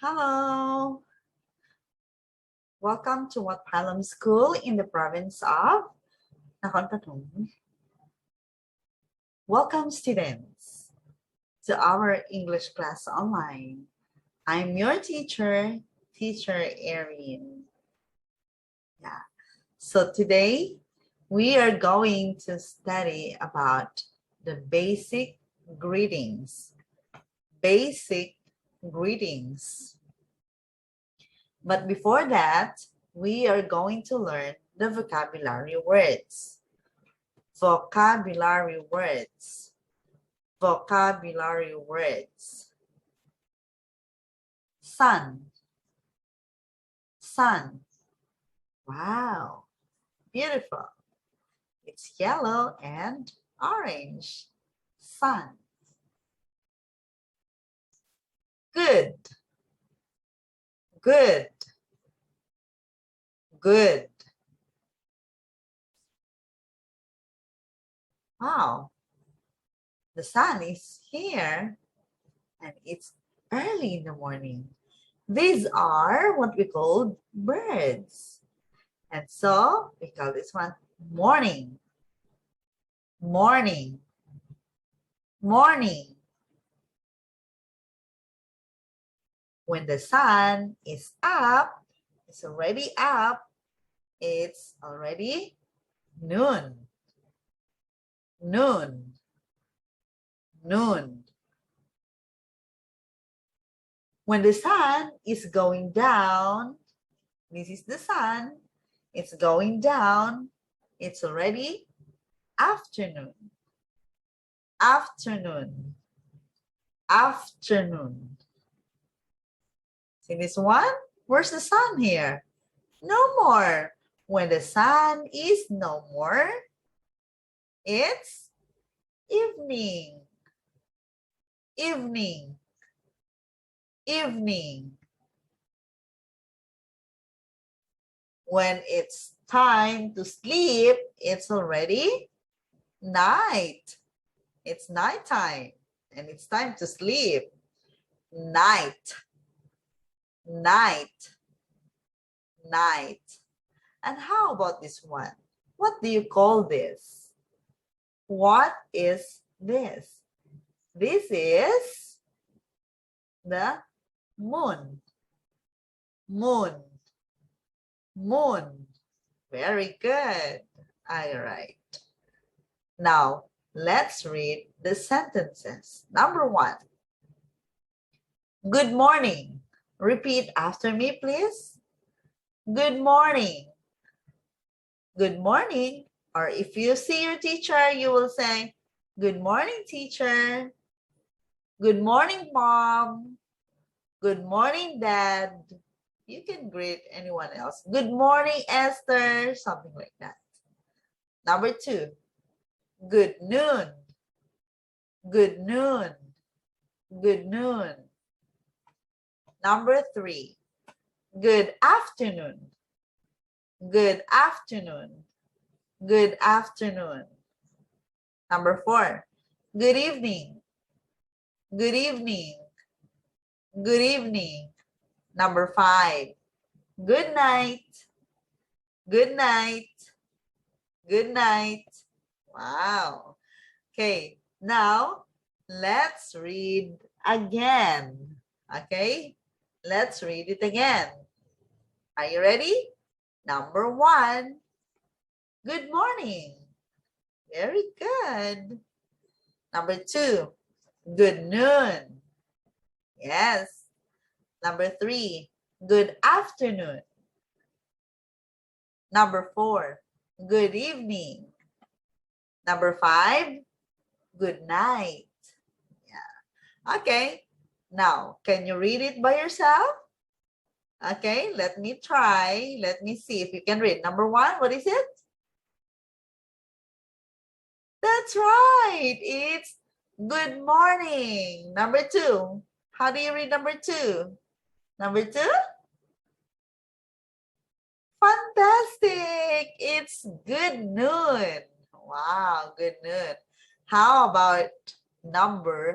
Hello. Welcome to Wat Palam School in the province of Nakhon Pathom. Welcome students to our English class online. I'm your teacher, Teacher Erin. Yeah. So today we are going to study about the basic greetings. Basic greetings. But before that, we are going to learn the vocabulary words. Vocabulary words. Vocabulary words. Sun. Sun. Wow. Beautiful. It's yellow and orange. Sun. Good. Good. Good. Wow. The sun is here and it's early in the morning. These are what we call birds. And so we call this one morning. Morning. Morning. When the sun is up, it's already up, it's already noon. Noon. Noon. When the sun is going down, this is the sun, it's going down, it's already afternoon. Afternoon. Afternoon. See this one? Where's the sun here? No more. When the sun is no more, it's evening. Evening. Evening. When it's time to sleep, it's already night. It's nighttime and it's time to sleep. Night. Night. Night. And how about this one? What do you call this? What is this? This is the moon. Moon. Moon. Very good. All right. Now, let's read the sentences. Number 1. Good morning. Repeat after me, please. Good morning. Good morning. Or if you see your teacher, you will say, good morning, teacher. Good morning, mom. Good morning, dad. You can greet anyone else. Good morning, Esther. Something like that. Number 2. Good noon. Good noon. Good noon. Number 3. Good afternoon. Good afternoon. Good afternoon. Number 4. Good evening. Good evening. Good evening. Number 5. Good night. Good night. Good night. Wow. Okay, now let's read again. Okay, let's read it again. Are you ready? Number 1. Good morning. Very good. Number 2. Good noon. Yes. Number 3. Good afternoon. Number 4. Good evening. Number 5. Good night. Yeah. Okay. Now, can you read it by yourself? Okay, let me try. Let me see if you can read. Number 1, what is it? That's right. It's good morning. Number 2. How do you read number 2? Number 2? Fantastic. It's good noon. Wow, good noon. How about number